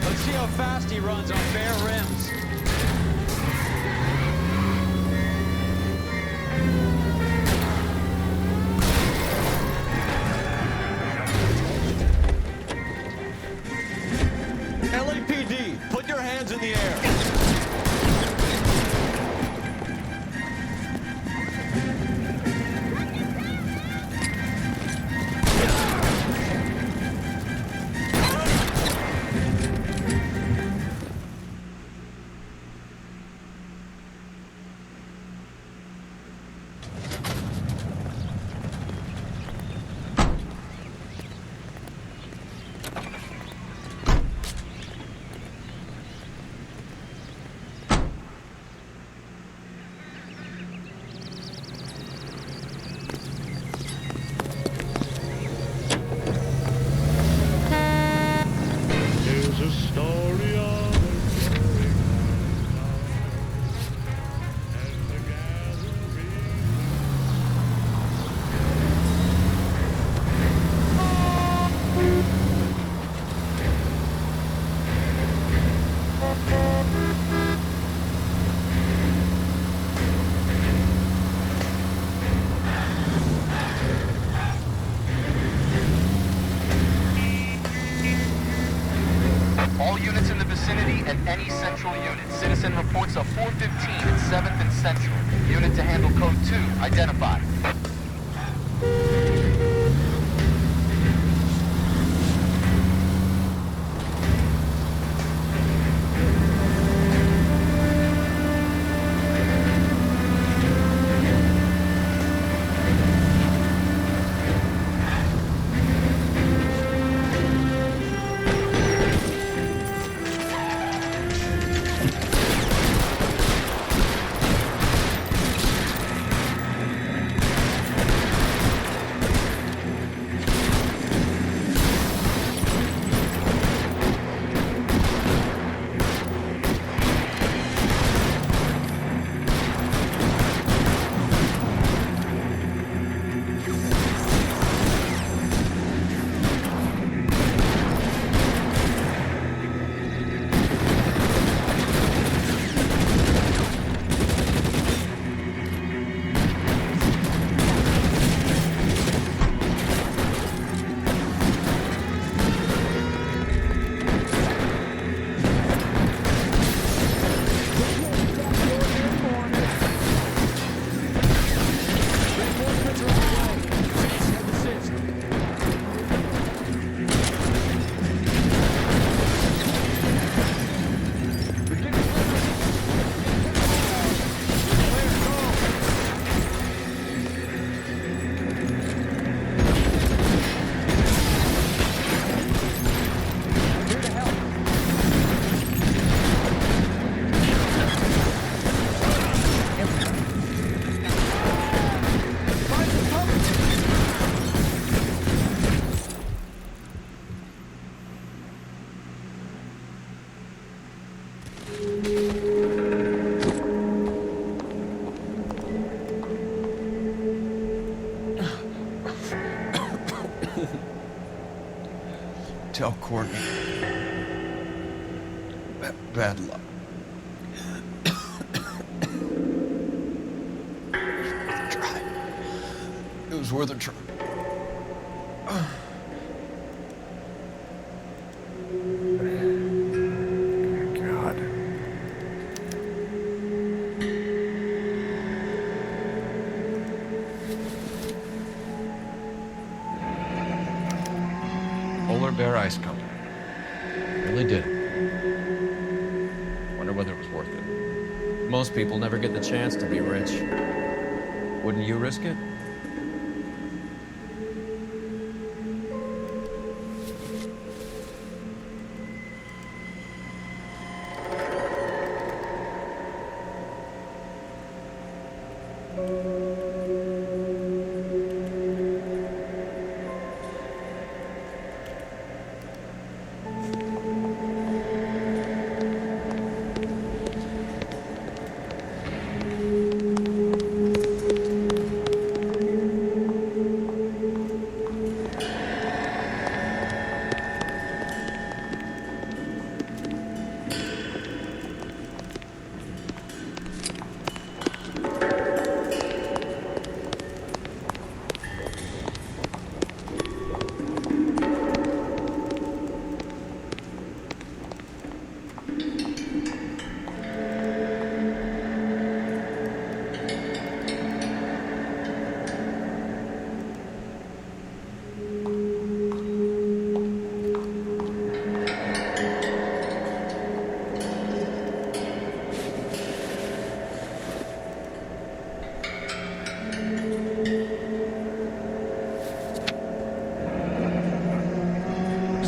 Let's see how fast he runs on bare rims. LAPD, put your hands in the air. All units in the vicinity and any central unit. Citizen reports of 415 at 7th and Central. Unit to handle code 2, identified. Tell Courtney. Bad luck. It was worth a try. God. Polar Bear Ice Company. Really did it. Wonder whether it was worth it. Most people never get the chance to be rich. Wouldn't you risk it?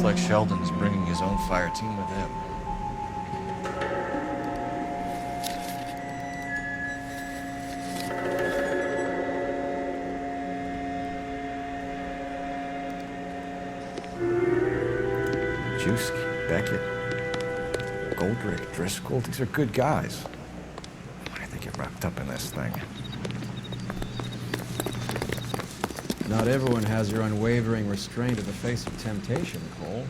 Like Sheldon's bringing his own fire team with him. Juski, Beckett, Goldrick, Driscoll, these are good guys. Why did they get wrapped up in this thing? Not everyone has your unwavering restraint in the face of temptation, Cole.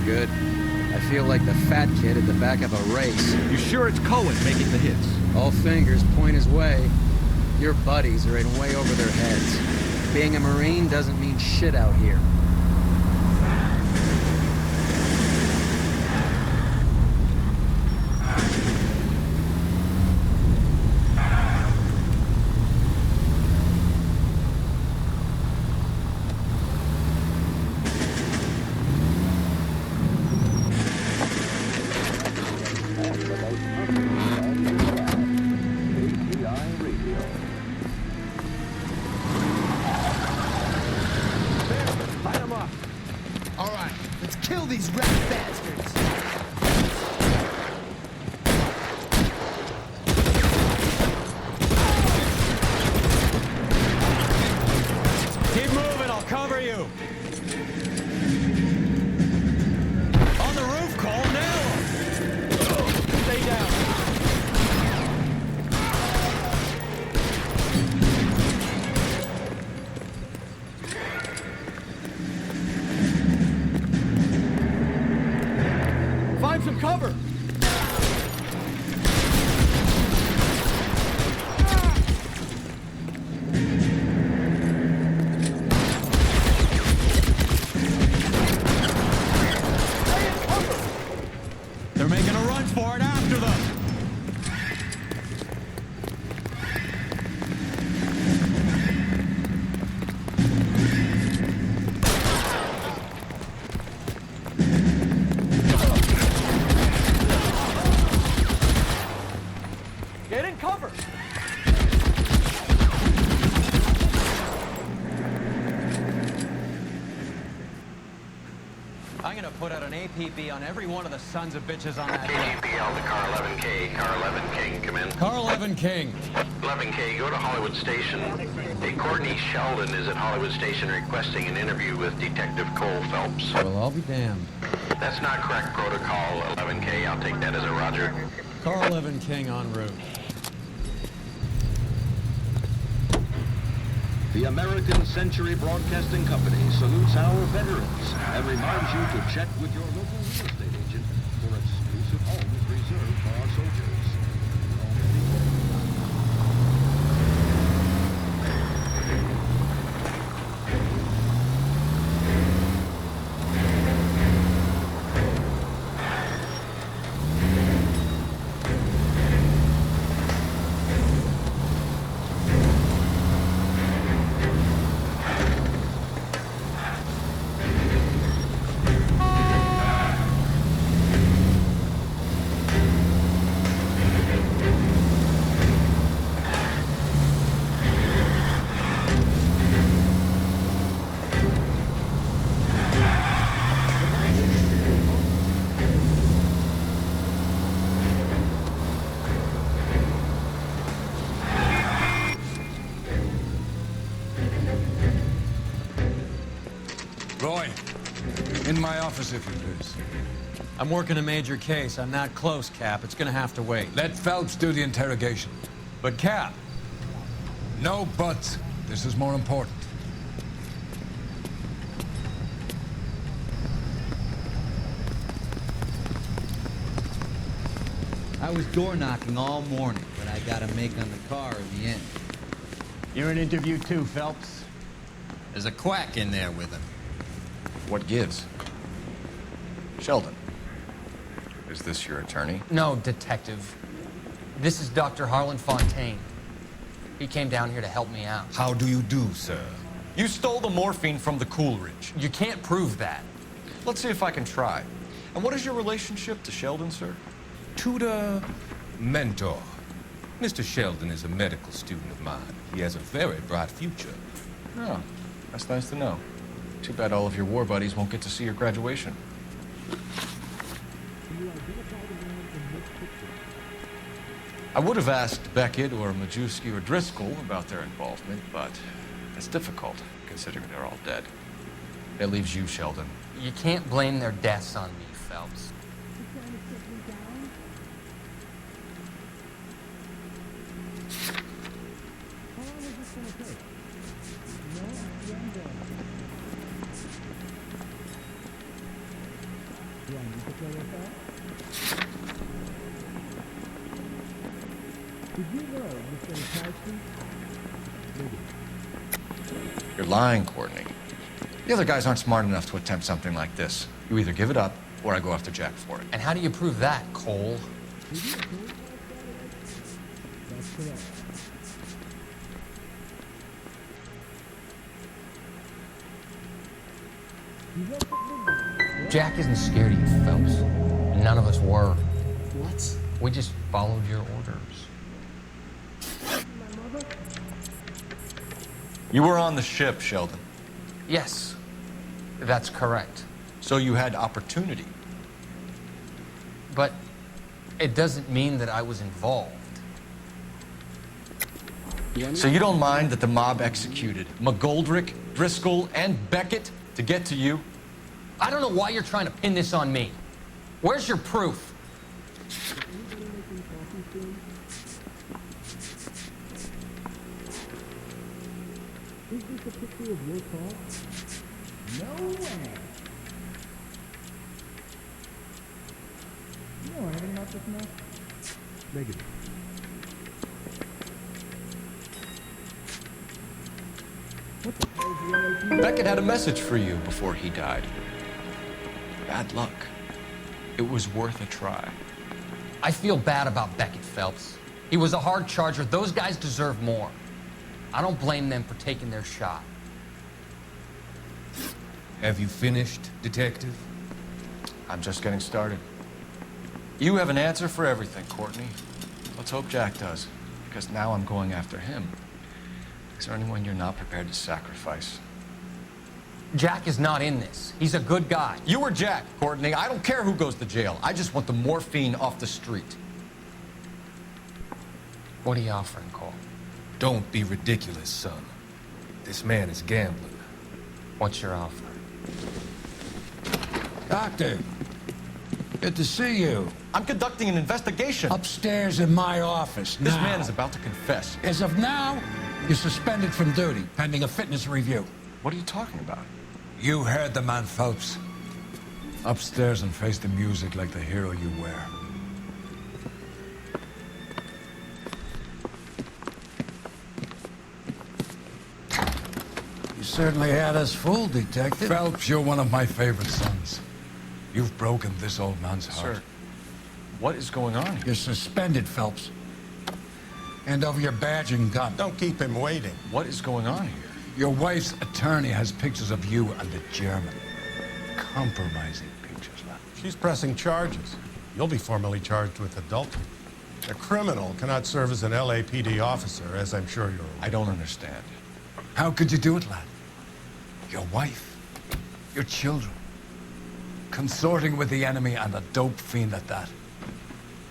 Good. I feel like the fat kid at the back of a race. You sure it's Cohen making the hits? All fingers point his way. Your buddies are in way over their heads. Being a Marine doesn't mean shit out here. Some cover! They're making a run for it after them! Get in cover! I'm gonna put out an APB on every one of the sons of bitches on that hill. KGPL to Car 11K. Car 11 King, come in. Car 11 King. 11K, go to Hollywood Station. Hey, Courtney Sheldon is at Hollywood Station requesting an interview with Detective Cole Phelps. Well, I'll be damned. That's not correct protocol, 11K. I'll take that as a roger. Car 11 King en route. The American Century Broadcasting Company salutes our veterans and reminds you to check with your local real estate agent for exclusive homes reserved for our soldiers. Roy, in my office, if you please. I'm working a major case. I'm not close, Cap. It's gonna have to wait. Let Phelps do the interrogation. But, Cap... No buts. This is more important. I was door knocking all morning, but I got a make on the car in the end. You're in interview too, Phelps. There's a quack in there with him. What gives? Sheldon, is this your attorney? No, Detective. This is Dr. Harlan Fontaine. He came down here to help me out. How do you do, sir? You stole the morphine from the Coolidge. You can't prove that. Let's see if I can try. And what is your relationship to Sheldon, sir? Tutor, mentor. Mr. Sheldon is a medical student of mine. He has a very bright future. Oh, that's nice to know. Too bad all of your war buddies won't get to see your graduation. I would have asked Beckett or Majewski or Driscoll about their involvement, but it's difficult, considering they're all dead. That leaves you, Sheldon. You can't blame their deaths on me, Phelps. You're lying, Courtney. The other guys aren't smart enough to attempt something like this. You either give it up, or I go after Jack for it. And how do you prove that, Cole? Jack isn't scared of you, Phelps. None of us were. What? We just followed your orders. You were on the ship, Sheldon. Yes, that's correct. So you had opportunity. But it doesn't mean that I was involved. So you don't mind that the mob executed McGoldrick, Driscoll, and Beckett to get to you? I don't know why you're trying to pin this on me. Where's your proof? Is this a picture of your car? No way! You know anything about this mess? Negative. What the hell is the LAPD? Beckett had a message for you before he died. Bad luck. It was worth a try. I feel bad about Beckett, Phelps. He was a hard charger. Those guys deserve more. I don't blame them for taking their shot. Have you finished, Detective? I'm just getting started. You have an answer for everything, Courtney. Let's hope Jack does, because now I'm going after him. Is there anyone you're not prepared to sacrifice? Jack is not in this. He's a good guy. You or Jack, Courtney. I don't care who goes to jail. I just want the morphine off the street. What are you offering, Cole? Don't be ridiculous, son. This man is gambling. What's your offer? Doctor, good to see you. I'm conducting an investigation. Upstairs in my office now. This man is about to confess. As of now, you're suspended from duty, pending a fitness review. What are you talking about? You heard the man, Phelps. Upstairs and face the music like the hero you were. You certainly had us fooled, Detective. Phelps, you're one of my favorite sons. You've broken this old man's heart. Sir, what is going on here? You're suspended, Phelps. Hand over your badge and gun. Don't keep him waiting. What is going on here? Your wife's attorney has pictures of you and the German. Compromising pictures, lad. She's pressing charges. You'll be formally charged with adultery. A criminal cannot serve as an LAPD officer, as I'm sure you're aware. I don't understand. How could you do it, lad? Your wife, your children, consorting with the enemy and a dope fiend at that.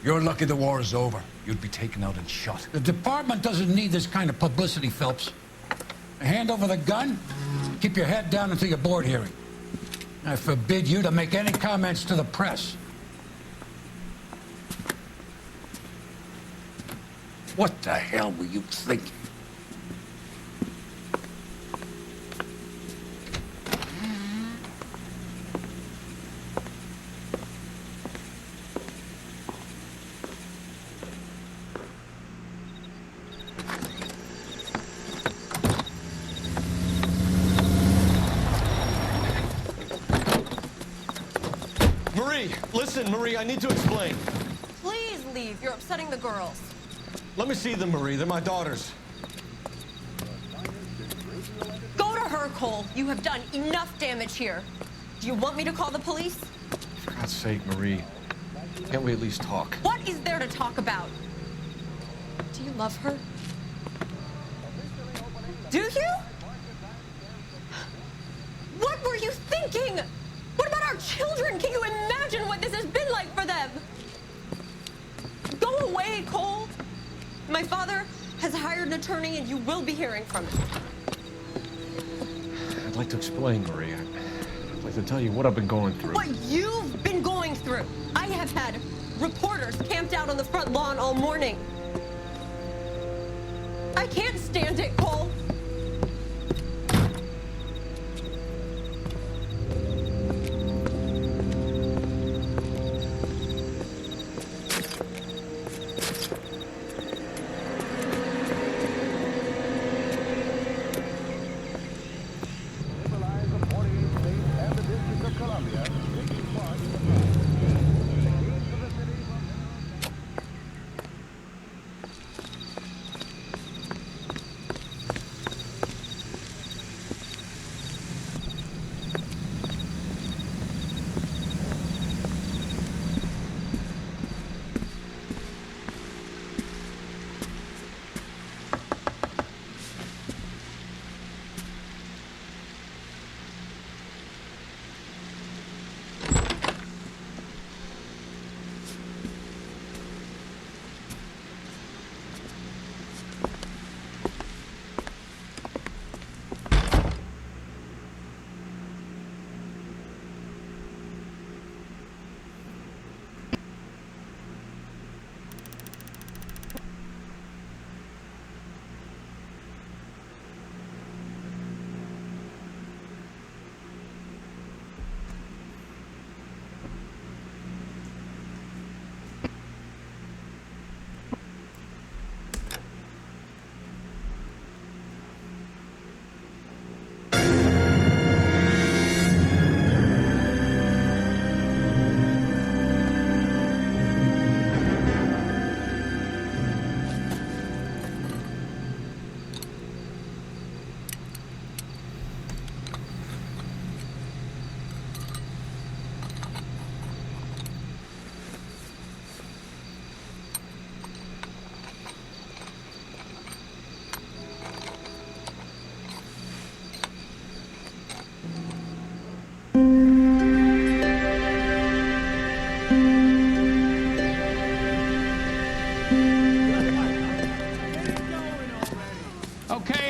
You're lucky the war is over. You'd be taken out and shot. The department doesn't need this kind of publicity, Phelps. Hand over the gun, keep your head down until your board hearing. I forbid you to make any comments to the press. What the hell were you thinking? Listen, Marie, I need to explain. Please leave. You're upsetting the girls. Let me see them, Marie. They're my daughters. Go to her, Cole. You have done enough damage here. Do you want me to call the police? For God's sake, Marie. Can't we at least talk? What is there to talk about? Do you love her? Do you? What were you thinking? What about our children? Can you imagine what this has been like for them? Go away, Cole. My father has hired an attorney and you will be hearing from him. I'd like to explain, Marie. I'd like to tell you what I've been going through. What you've been going through. I have had reporters camped out on the front lawn all morning. I can't stand it, Cole.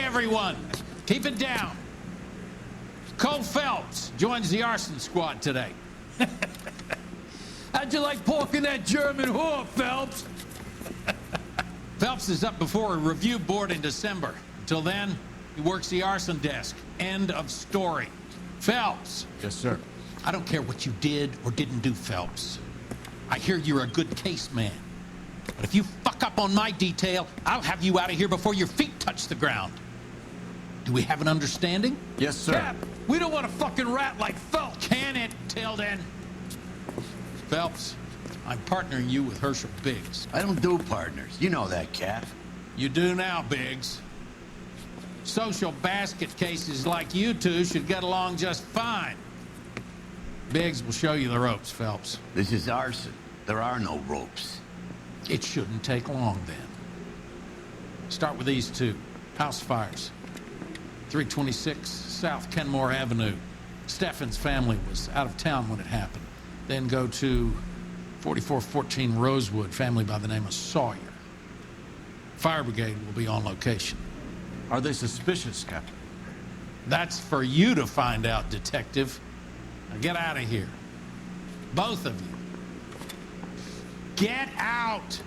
Everyone, keep it down. Cole Phelps joins the arson squad today. How'd you like pork in that German whore, Phelps? Phelps is up before a review board in December. Until then, he works the arson desk. End of story. Phelps. Yes, sir. I don't care what you did or didn't do, Phelps. I hear you're a good case man. But if you fuck up on my detail, I'll have you out of here before your feet touch the ground. Do we have an understanding? Yes, sir. Cap, we don't want a fucking rat like Phelps. Can it, Tilden? Phelps, I'm partnering you with Herschel Biggs. I don't do partners. You know that, Cap. You do now, Biggs. Social basket cases like you two should get along just fine. Biggs will show you the ropes, Phelps. This is arson. There are no ropes. It shouldn't take long, then. Start with these two. House fires. 326 South Kenmore Avenue. Steffen's family was out of town when it happened. Then go to 4414 Rosewood, family by the name of Sawyer. Fire brigade will be on location. Are they suspicious, Captain? That's for you to find out, Detective. Now get out of here. Both of you. Get out!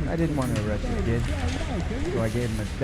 I didn't want to arrest the kid, so I gave him a